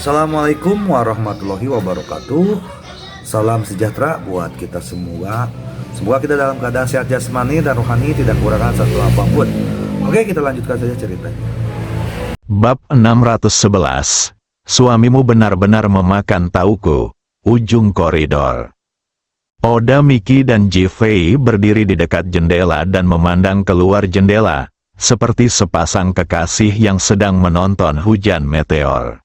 Assalamualaikum warahmatullahi wabarakatuh. Salam sejahtera buat kita semua. Semoga kita dalam keadaan sehat jasmani dan rohani, tidak kekurangan satu apapun. Oke, kita lanjutkan saja ceritanya. Bab 611. Suamimu benar-benar memakan tauku. Ujung koridor. Oda, Miki, dan Ji-Fei berdiri di dekat jendela dan memandang keluar jendela, seperti sepasang kekasih yang sedang menonton hujan meteor.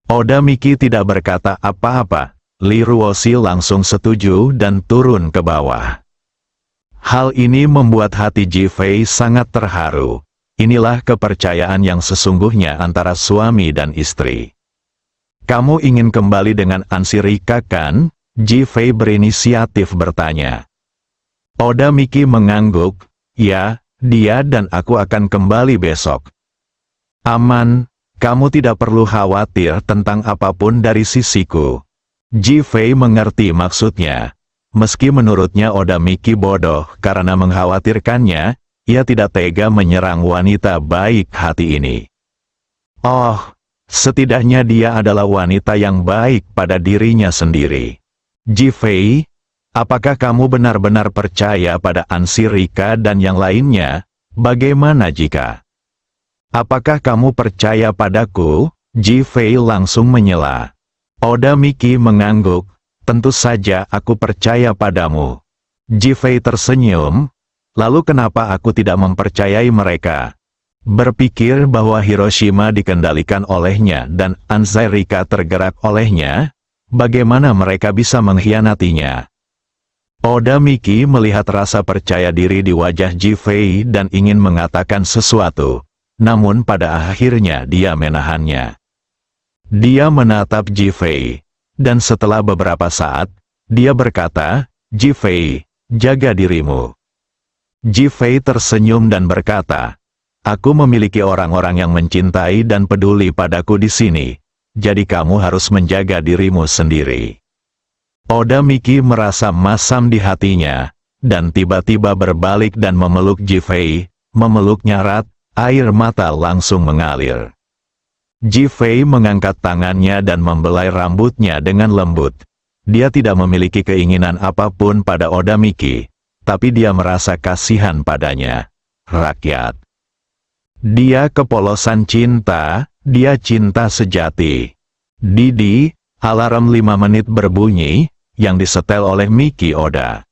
Oda, Miki tidak berkata apa-apa. Li Ruoshi langsung setuju dan turun ke bawah. Hal ini membuat hati Ji-Fei sangat terharu. Inilah kepercayaan yang sesungguhnya antara suami dan istri. Kamu ingin kembali dengan Ansi Rika, kan? Ji-Fei berinisiatif bertanya. Oda, Miki mengangguk. Ya, dia dan aku akan kembali besok. Aman. Kamu tidak perlu khawatir tentang apapun dari sisiku. Ji-Fei mengerti maksudnya. Meski menurutnya Oda Miki bodoh karena mengkhawatirkannya, ia tidak tega menyerang wanita baik hati ini. Oh, setidaknya dia adalah wanita yang baik pada dirinya sendiri. Ji-Fei, apakah kamu benar-benar percaya pada Ansi Rika dan yang lainnya? Bagaimana jika... Apakah kamu percaya padaku? Ji-Fei langsung menyela. Oda Miki mengangguk. Tentu saja aku percaya padamu. Ji-Fei tersenyum. Lalu kenapa aku tidak mempercayai mereka? Berpikir bahwa Hiroshima dikendalikan olehnya dan Ansi Rika tergerak olehnya? Bagaimana mereka bisa mengkhianatinya? Oda Miki melihat rasa percaya diri di wajah Ji-Fei dan ingin mengatakan sesuatu. Namun pada akhirnya dia menahannya. Dia menatap Ji-Fei. Dan setelah beberapa saat, dia berkata, Ji-Fei, jaga dirimu. Ji-Fei tersenyum dan berkata, aku memiliki orang-orang yang mencintai dan peduli padaku di sini. Jadi kamu harus menjaga dirimu sendiri. Oda Miki merasa masam di hatinya, dan tiba-tiba berbalik dan memeluk Ji-Fei, memeluknya erat. Air mata langsung mengalir. Ji-Fei mengangkat tangannya dan membelai rambutnya dengan lembut. Dia tidak memiliki keinginan apapun pada Oda Miki, tapi dia merasa kasihan padanya. Rakyat. Dia kepolosan cinta, dia cinta sejati. Didi, alarm 5 menit berbunyi, yang disetel oleh Miki Oda.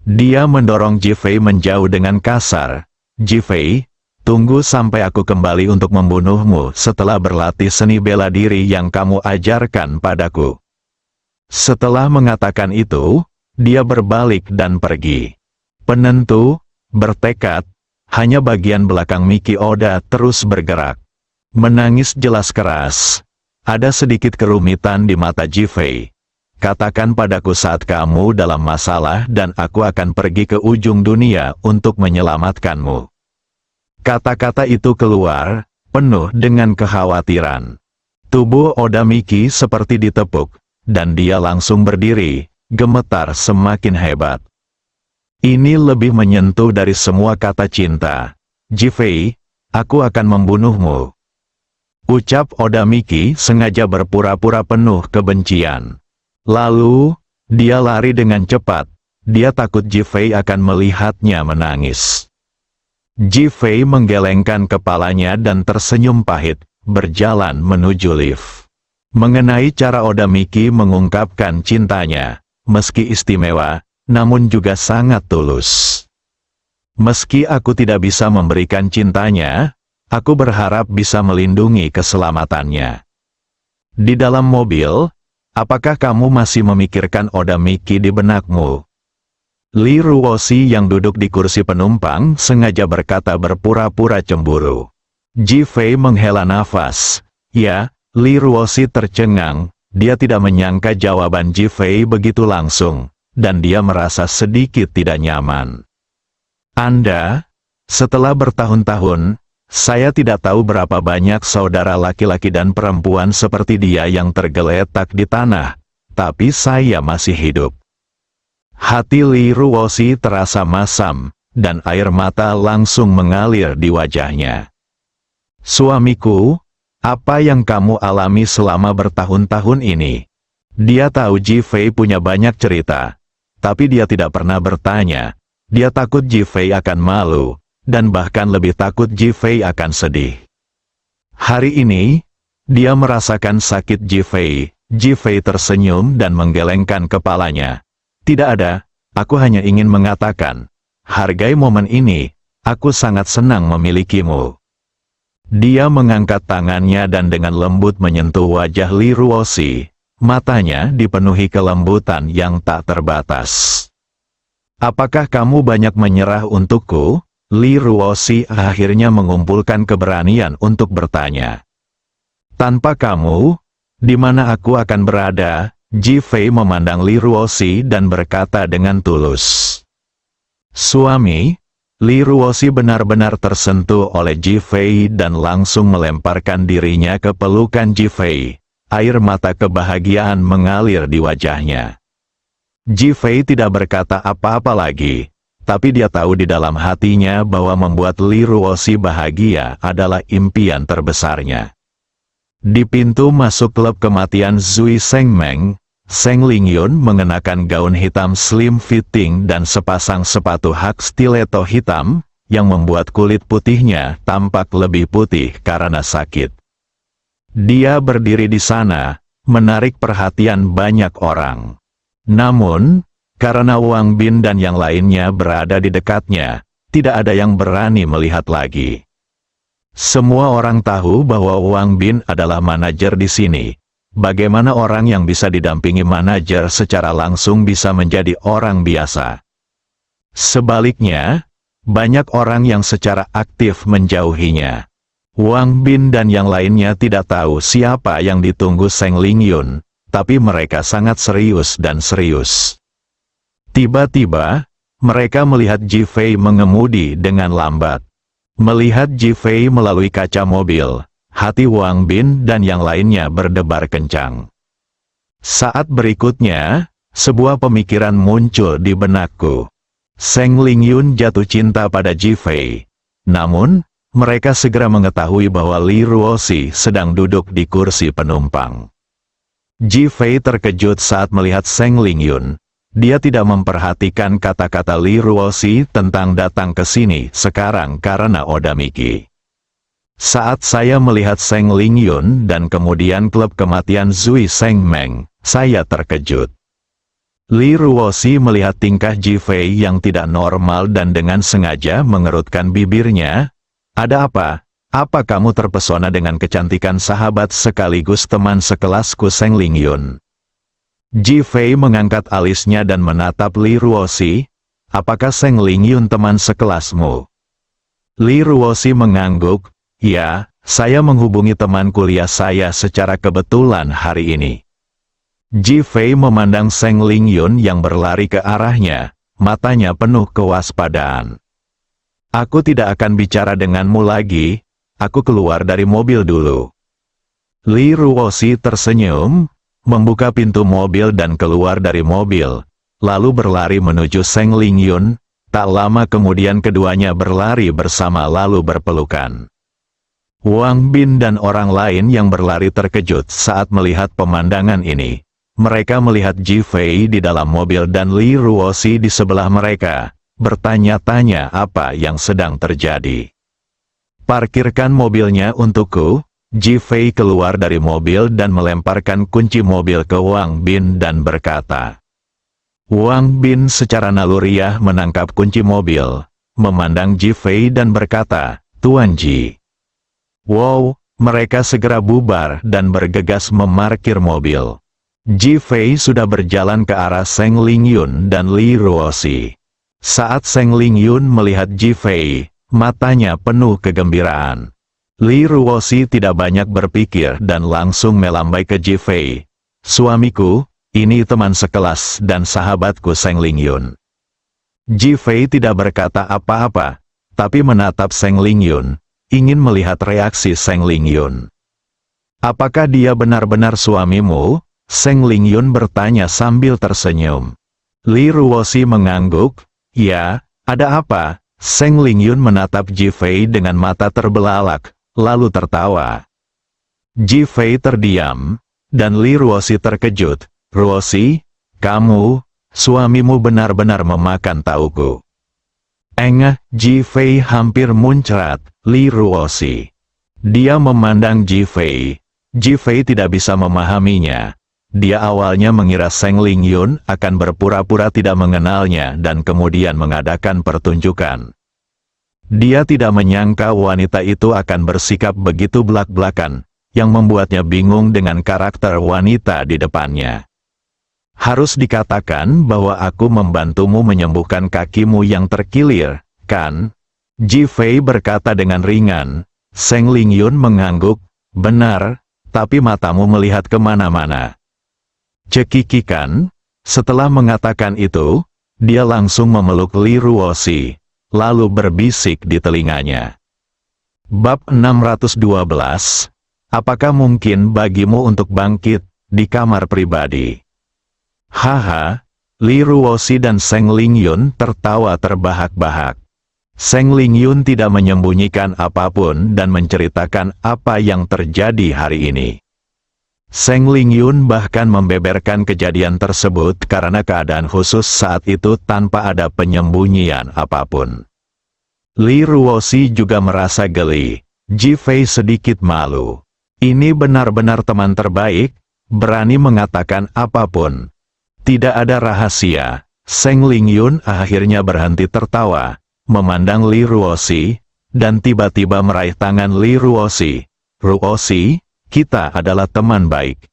Dia mendorong Ji-Fei menjauh dengan kasar. Ji-Fei, tunggu sampai aku kembali untuk membunuhmu setelah berlatih seni bela diri yang kamu ajarkan padaku. Setelah mengatakan itu, dia berbalik dan pergi. Penentu, bertekad, hanya bagian belakang Miki Oda terus bergerak. Menangis jelas keras. Ada sedikit kerumitan di mata Ji-Fei. Katakan padaku saat kamu dalam masalah dan aku akan pergi ke ujung dunia untuk menyelamatkanmu. Kata-kata itu keluar, penuh dengan kekhawatiran. Tubuh Oda Miki seperti ditepuk, dan dia langsung berdiri, gemetar semakin hebat. Ini lebih menyentuh dari semua kata cinta. Ji-Fei, aku akan membunuhmu. Ucap Oda Miki sengaja berpura-pura penuh kebencian. Lalu, dia lari dengan cepat. Dia takut Ji-Fei akan melihatnya menangis. Ji-Fei menggelengkan kepalanya dan tersenyum pahit, berjalan menuju lift. Mengenai cara Oda Miki mengungkapkan cintanya, meski istimewa, namun juga sangat tulus. Meski aku tidak bisa memberikan cintanya, aku berharap bisa melindungi keselamatannya. Di dalam mobil, apakah kamu masih memikirkan Oda Miki di benakmu? Li Ruoshi yang duduk di kursi penumpang sengaja berkata berpura-pura cemburu. Ji-Fei menghela nafas. Ya, Li Ruoshi tercengang. Dia tidak menyangka jawaban Ji-Fei begitu langsung, dan dia merasa sedikit tidak nyaman. Anda? Setelah bertahun-tahun, saya tidak tahu berapa banyak saudara laki-laki dan perempuan seperti dia yang tergeletak di tanah, tapi saya masih hidup. Hati Li Ruoshi terasa masam, dan air mata langsung mengalir di wajahnya. Suamiku, Apa yang kamu alami selama bertahun-tahun ini? Dia tahu Ji Fei punya banyak cerita, tapi dia tidak pernah bertanya. Dia takut Ji Fei akan malu, dan bahkan lebih takut Ji Fei akan sedih. Hari ini, dia merasakan sakit Ji Fei. Ji Fei tersenyum dan menggelengkan kepalanya. Tidak ada, aku hanya ingin mengatakan, hargai momen ini, aku sangat senang memilikimu. Dia mengangkat tangannya dan dengan lembut menyentuh wajah Li Ruoxi. Matanya dipenuhi kelembutan yang tak terbatas. Apakah kamu banyak menyerah untukku? Li Ruoxi akhirnya mengumpulkan keberanian untuk bertanya. Tanpa kamu, di mana aku akan berada? Ji Fei memandang Li Ruoxi dan berkata dengan tulus. Suami, Li Ruoxi benar-benar tersentuh oleh Ji Fei dan langsung melemparkan dirinya ke pelukan Ji Fei. Air mata kebahagiaan mengalir di wajahnya. Ji Fei tidak berkata apa-apa lagi, tapi dia tahu di dalam hatinya bahwa membuat Li Ruoxi bahagia adalah impian terbesarnya. Di pintu masuk klub kematian Zui Shengmeng, Seng Lingyun mengenakan gaun hitam slim fitting dan sepasang sepatu hak stiletto hitam, yang membuat kulit putihnya tampak lebih putih karena sakit. Dia berdiri di sana, menarik perhatian banyak orang. Namun, karena Wang Bin dan yang lainnya berada di dekatnya, tidak ada yang berani melihat lagi. Semua orang tahu bahwa Wang Bin adalah manajer di sini. Bagaimana orang yang bisa didampingi manajer secara langsung bisa menjadi orang biasa? Sebaliknya, banyak orang yang secara aktif menjauhinya. Wang Bin dan yang lainnya tidak tahu siapa yang ditunggu Seng Lingyun, tapi mereka sangat serius dan serius. Tiba-tiba, mereka melihat Ji Fei mengemudi dengan lambat. Melihat Ji Fei melalui kaca mobil, hati Wang Bin dan yang lainnya berdebar kencang. Saat berikutnya, sebuah pemikiran muncul di benakku. Seng Lingyun jatuh cinta pada Ji Fei. Namun, mereka segera mengetahui bahwa Li Ruoxi sedang duduk di kursi penumpang. Ji Fei terkejut saat melihat Seng Lingyun. Dia tidak memperhatikan kata-kata Li Ruoxi tentang datang ke sini sekarang karena Oda Miki. Saat saya melihat Seng Lingyun dan kemudian klub kematian Zui Shengmeng, saya terkejut. Li Ruoxi melihat tingkah Ji Fei yang tidak normal dan dengan sengaja mengerutkan bibirnya. Ada apa? Apa kamu terpesona dengan kecantikan sahabat sekaligus teman sekelasku Seng Lingyun? Ji Fei mengangkat alisnya dan menatap Li Ruoxi. Apakah Seng Lingyun teman sekelasmu? Li Ruoxi mengangguk. Ya, saya menghubungi teman kuliah saya secara kebetulan hari ini. Ji Fei memandang Seng Lingyun yang berlari ke arahnya, matanya penuh kewaspadaan. Aku tidak akan bicara denganmu lagi, aku keluar dari mobil dulu. Li Ruoxi tersenyum, membuka pintu mobil dan keluar dari mobil, lalu berlari menuju Seng Lingyun. Tak lama kemudian keduanya berlari bersama lalu berpelukan. Wang Bin dan orang lain yang berlari terkejut saat melihat pemandangan ini. Mereka melihat Ji Fei di dalam mobil dan Li Ruoxi di sebelah mereka, bertanya-tanya apa yang sedang terjadi. Parkirkan mobilnya untukku. Ji Fei keluar dari mobil dan melemparkan kunci mobil ke Wang Bin dan berkata. Wang Bin secara naluriah menangkap kunci mobil, memandang Ji Fei dan berkata, Tuan Ji. Wow, mereka segera bubar dan bergegas memarkir mobil. Ji Fei sudah berjalan ke arah Seng Lingyun dan Li Ruoxi. Saat Seng Lingyun melihat Ji Fei, matanya penuh kegembiraan. Li Ruoxi tidak banyak berpikir dan langsung melambai ke Ji Fei. Suamiku, ini teman sekelas dan sahabatku Seng Lingyun. Ji Fei tidak berkata apa-apa, tapi menatap Seng Lingyun, ingin melihat reaksi Seng Lingyun. Apakah dia benar-benar suamimu? Seng Lingyun bertanya sambil tersenyum. Li Ruoxi mengangguk. Ya, ada apa? Seng Lingyun menatap Ji Fei dengan mata terbelalak, lalu tertawa. Ji Fei terdiam, dan Li Ruosi terkejut. Ruosi, kamu, suamimu benar-benar memakan tauku. Engah, Ji Fei hampir muncrat. Li Ruosi. Dia memandang Ji Fei. Ji Fei tidak bisa memahaminya. Dia awalnya mengira Seng Lingyun akan berpura-pura tidak mengenalnya dan kemudian mengadakan pertunjukan. Dia tidak menyangka wanita itu akan bersikap begitu belak-belakan, yang membuatnya bingung dengan karakter wanita di depannya. Harus dikatakan bahwa aku membantumu menyembuhkan kakimu yang terkilir, kan? Ji Fei berkata dengan ringan. Seng Lingyun mengangguk, benar, tapi matamu melihat kemana-mana. Cekikikan. Setelah mengatakan itu, dia langsung memeluk Li Ruosi, lalu berbisik di telinganya. Bab 612. Apakah mungkin bagimu untuk bangkit di kamar pribadi? Haha, Li Ruosi dan Seng Lingyun tertawa terbahak-bahak. Seng Lingyun tidak menyembunyikan apapun dan menceritakan apa yang terjadi hari ini. Seng Lingyun bahkan membeberkan kejadian tersebut karena keadaan khusus saat itu tanpa ada penyembunyian apapun. Li Ruosi juga merasa geli. Ji Fei sedikit malu. Ini benar-benar teman terbaik, berani mengatakan apapun. Tidak ada rahasia. Seng Lingyun akhirnya berhenti tertawa, memandang Li Ruosi, dan tiba-tiba meraih tangan Li Ruosi. Ruosi, kita adalah teman baik.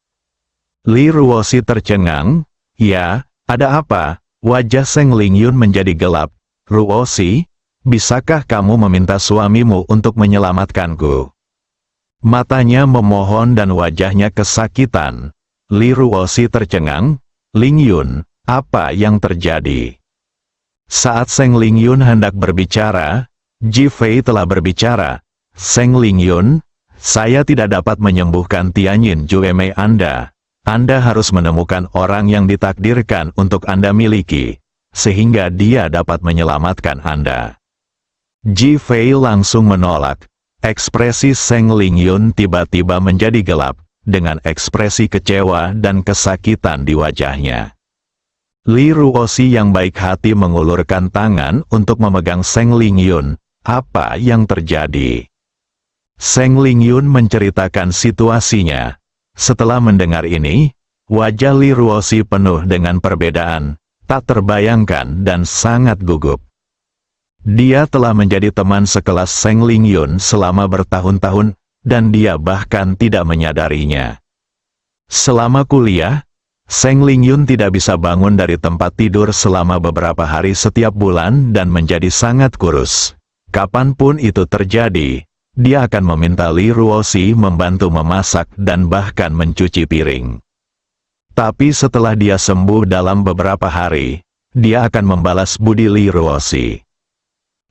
Li Ruosi tercengang. Ya, ada apa? Wajah Seng Lingyun menjadi gelap. Ruosi, bisakah kamu meminta suamimu untuk menyelamatkanku? Matanya memohon dan wajahnya kesakitan. Li Ruosi tercengang. Lingyun, apa yang terjadi? Saat Seng Lingyun hendak berbicara, Ji Fei telah berbicara. Seng Lingyun, saya tidak dapat menyembuhkan Tianyin Juemei Anda. Anda harus menemukan orang yang ditakdirkan untuk Anda miliki, sehingga dia dapat menyelamatkan Anda. Ji Fei langsung menolak. Ekspresi Seng Lingyun tiba-tiba menjadi gelap, dengan ekspresi kecewa dan kesakitan di wajahnya. Li Ruosi yang baik hati mengulurkan tangan untuk memegang Seng Lingyun. Apa yang terjadi? Seng Lingyun menceritakan situasinya. Setelah mendengar ini, wajah Li Ruosi penuh dengan perbedaan, tak terbayangkan dan sangat gugup. Dia telah menjadi teman sekelas Seng Lingyun selama bertahun-tahun, dan dia bahkan tidak menyadarinya. Selama kuliah, Seng Lingyun tidak bisa bangun dari tempat tidur selama beberapa hari setiap bulan dan menjadi sangat kurus. Kapanpun itu terjadi, dia akan meminta Li Ruosi membantu memasak dan bahkan mencuci piring. Tapi setelah dia sembuh dalam beberapa hari, dia akan membalas budi Li Ruosi.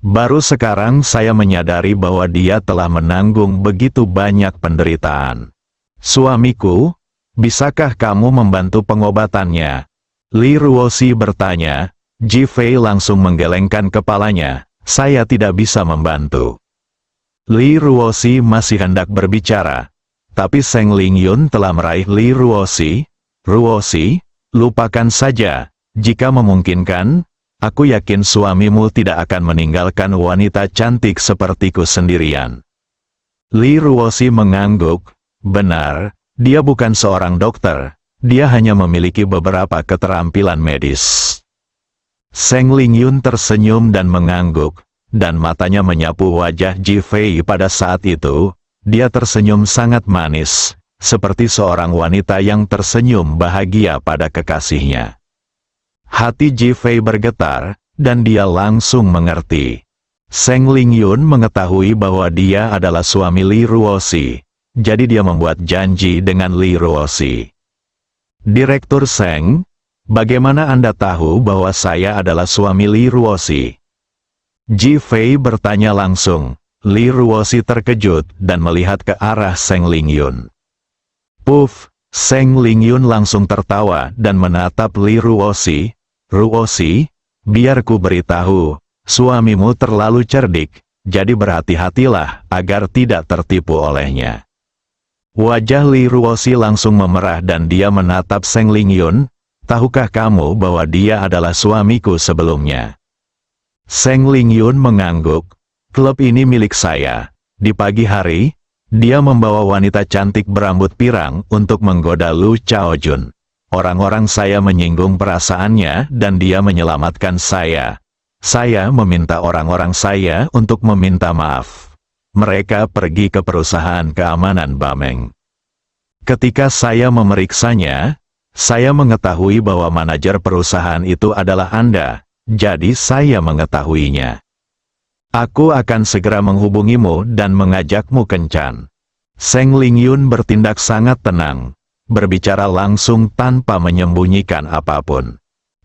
Baru sekarang saya menyadari bahwa dia telah menanggung begitu banyak penderitaan. Suamiku, bisakah kamu membantu pengobatannya? Li Ruosi bertanya. Ji Fei langsung menggelengkan kepalanya. Saya tidak bisa membantu. Li Ruosi masih hendak berbicara, tapi Seng Lingyun telah meraih Li Ruosi. Ruosi, lupakan saja. Jika memungkinkan, aku yakin suamimu tidak akan meninggalkan wanita cantik sepertiku sendirian. Li Ruosi mengangguk. Benar, dia bukan seorang dokter. Dia hanya memiliki beberapa keterampilan medis. Seng Lingyun tersenyum dan mengangguk, dan matanya menyapu wajah Ji Fei pada saat itu. Dia tersenyum sangat manis, seperti seorang wanita yang tersenyum bahagia pada kekasihnya. Hati Ji Fei bergetar, dan dia langsung mengerti. Seng Lingyun mengetahui bahwa dia adalah suami Li Ruosi, jadi dia membuat janji dengan Li Ruosi. Direktur Seng, bagaimana Anda tahu bahwa saya adalah suami Li Ruosi? Ji Fei bertanya langsung. Li Ruosi terkejut dan melihat ke arah Seng Lingyun. Puff, Seng Lingyun langsung tertawa dan menatap Li Ruosi. Ruosi, biar ku beritahu, suamimu terlalu cerdik, jadi berhati-hatilah agar tidak tertipu olehnya. Wajah Li Ruoxi langsung memerah dan dia menatap Seng Lingyun. Tahukah kamu bahwa dia adalah suamiku sebelumnya? Seng Lingyun mengangguk. Klub ini milik saya. Di pagi hari, dia membawa wanita cantik berambut pirang untuk menggoda Lu Chaojun. Orang-orang saya menyinggung perasaannya dan dia menyelamatkan saya. Saya meminta orang-orang saya untuk meminta maaf. Mereka pergi ke perusahaan keamanan Bameng. Ketika saya memeriksanya, saya mengetahui bahwa manajer perusahaan itu adalah Anda, jadi saya mengetahuinya. Aku akan segera menghubungimu dan mengajakmu kencan. Seng Lingyun bertindak sangat tenang, berbicara langsung tanpa menyembunyikan apapun.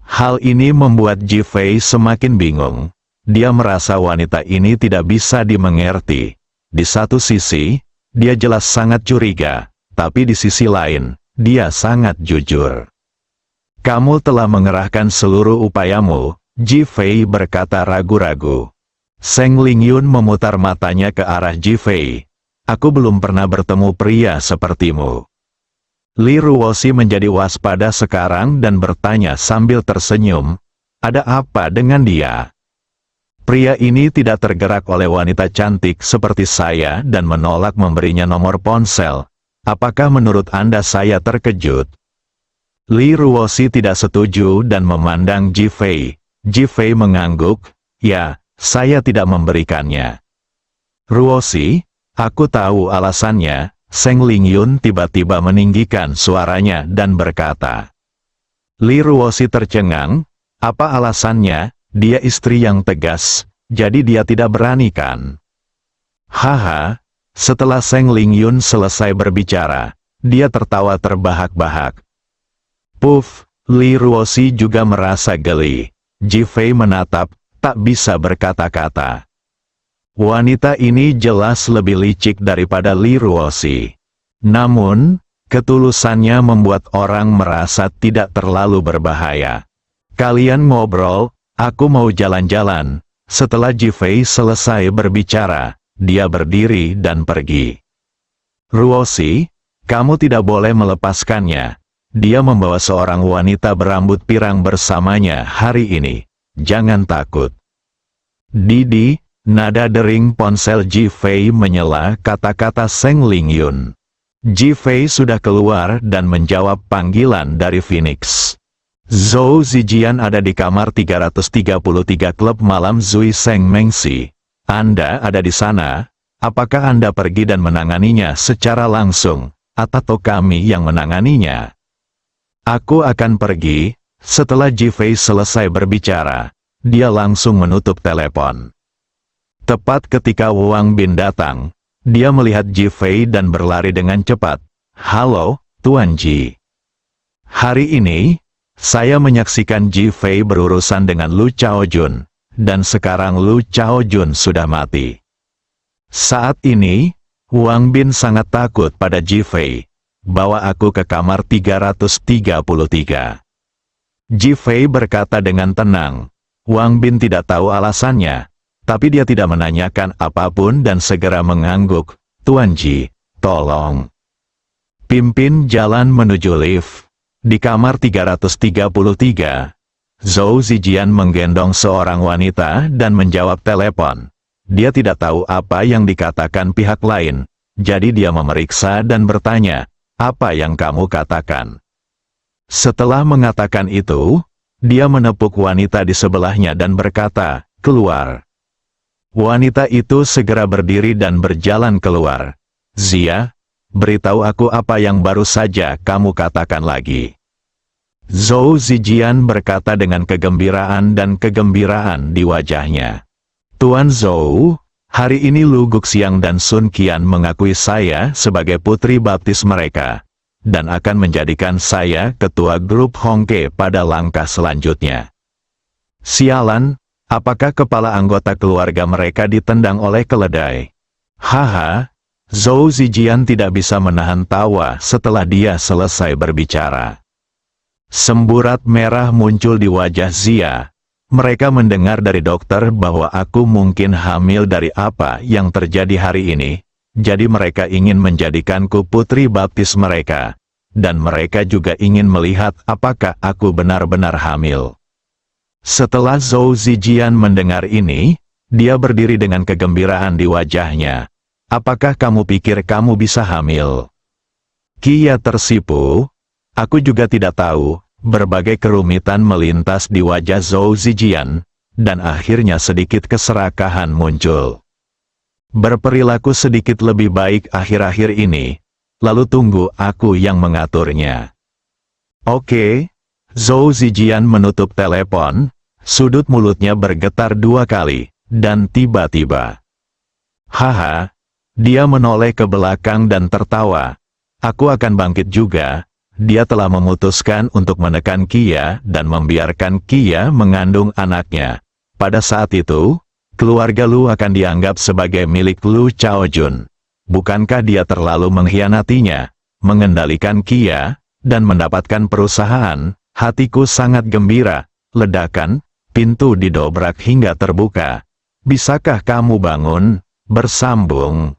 Hal ini membuat Ji Fei semakin bingung. Dia merasa wanita ini tidak bisa dimengerti. Di satu sisi, dia jelas sangat curiga, tapi di sisi lain, dia sangat jujur. Kamu telah mengerahkan seluruh upayamu, Ji Fei berkata ragu-ragu. Seng Lingyun memutar matanya ke arah Ji Fei. Aku belum pernah bertemu pria sepertimu. Li Ruoxi menjadi waspada sekarang dan bertanya sambil tersenyum, ada apa dengan dia? Pria ini tidak tergerak oleh wanita cantik seperti saya dan menolak memberinya nomor ponsel. Apakah menurut Anda saya terkejut? Li Ruoxi tidak setuju dan memandang Ji Fei. Ji Fei mengangguk, ya, saya tidak memberikannya. Ruoxi, aku tahu alasannya. Seng Lingyun tiba-tiba meninggikan suaranya dan berkata. Li Ruoxi tercengang, apa alasannya? Dia istri yang tegas, jadi dia tidak berani kan? Haha, setelah Seng Lingyun selesai berbicara, dia tertawa terbahak-bahak. Puff, Li Ruoxi juga merasa geli. Ji Fei menatap, tak bisa berkata-kata. Wanita ini jelas lebih licik daripada Li Ruoxi. Namun, ketulusannya membuat orang merasa tidak terlalu berbahaya. Kalian ngobrol, aku mau jalan-jalan. Setelah Ji Fei selesai berbicara, dia berdiri dan pergi. Ruoxi, kamu tidak boleh melepaskannya. Dia membawa seorang wanita berambut pirang bersamanya hari ini. Jangan takut. Didi. Nada dering ponsel Ji Fei menyela kata-kata Seng Lingyun. Ji Fei sudah keluar dan menjawab panggilan dari Phoenix. Zhou Zijian ada di kamar 333 klub malam Zui Seng Mengsi. Anda ada di sana? Apakah Anda pergi dan menanganinya secara langsung, atau kami yang menanganinya? Aku akan pergi. Setelah Ji Fei selesai berbicara, dia langsung menutup telepon. Tepat ketika Wang Bin datang, dia melihat Ji Fei dan berlari dengan cepat. Halo, Tuan Ji. Hari ini, saya menyaksikan Ji Fei berurusan dengan Lu Chaojun, dan sekarang Lu Chaojun sudah mati. Saat ini, Wang Bin sangat takut pada Ji Fei. Bawa aku ke kamar 333. Ji Fei berkata dengan tenang. Wang Bin tidak tahu alasannya. Tapi dia tidak menanyakan apapun dan segera mengangguk, Tuan Ji, tolong. Pimpin jalan menuju lift. Di kamar 333, Zhou Zijian menggendong seorang wanita dan menjawab telepon. Dia tidak tahu apa yang dikatakan pihak lain, jadi dia memeriksa dan bertanya, apa yang kamu katakan? Setelah mengatakan itu, dia menepuk wanita di sebelahnya dan berkata, keluar. Wanita itu segera berdiri dan berjalan keluar. Zia, beritahu aku apa yang baru saja kamu katakan lagi. Zhou Zijian berkata dengan kegembiraan dan kegembiraan di wajahnya. Tuan Zhou, hari ini Lu Guxiang dan Sun Qian mengakui saya sebagai putri baptis mereka, dan akan menjadikan saya ketua grup Hongke pada langkah selanjutnya. Sialan! Apakah kepala anggota keluarga mereka ditendang oleh keledai? Haha, Zhou Zijian tidak bisa menahan tawa setelah dia selesai berbicara. Semburat merah muncul di wajah Zia. Mereka mendengar dari dokter bahwa aku mungkin hamil dari apa yang terjadi hari ini. Jadi mereka ingin menjadikanku putri baptis mereka. Dan mereka juga ingin melihat apakah aku benar-benar hamil. Setelah Zhou Zijian mendengar ini, dia berdiri dengan kegembiraan di wajahnya. Apakah kamu pikir kamu bisa hamil? Kia tersipu. Aku juga tidak tahu. Berbagai kerumitan melintas di wajah Zhou Zijian, dan akhirnya sedikit keserakahan muncul. Berperilaku sedikit lebih baik akhir-akhir ini, lalu tunggu aku yang mengaturnya. Oke. Zhou Zijian menutup telepon, sudut mulutnya bergetar 2 kali, dan tiba-tiba. Haha, dia menoleh ke belakang dan tertawa. Aku akan bangkit juga. Dia telah memutuskan untuk menekan Kia dan membiarkan Kia mengandung anaknya. Pada saat itu, keluarga Lu akan dianggap sebagai milik Lu Chaojun. Bukankah dia terlalu mengkhianatinya, mengendalikan Kia, dan mendapatkan perusahaan? Hatiku sangat gembira. Ledakan, pintu didobrak hingga terbuka. Bisakah kamu bangun? Bersambung.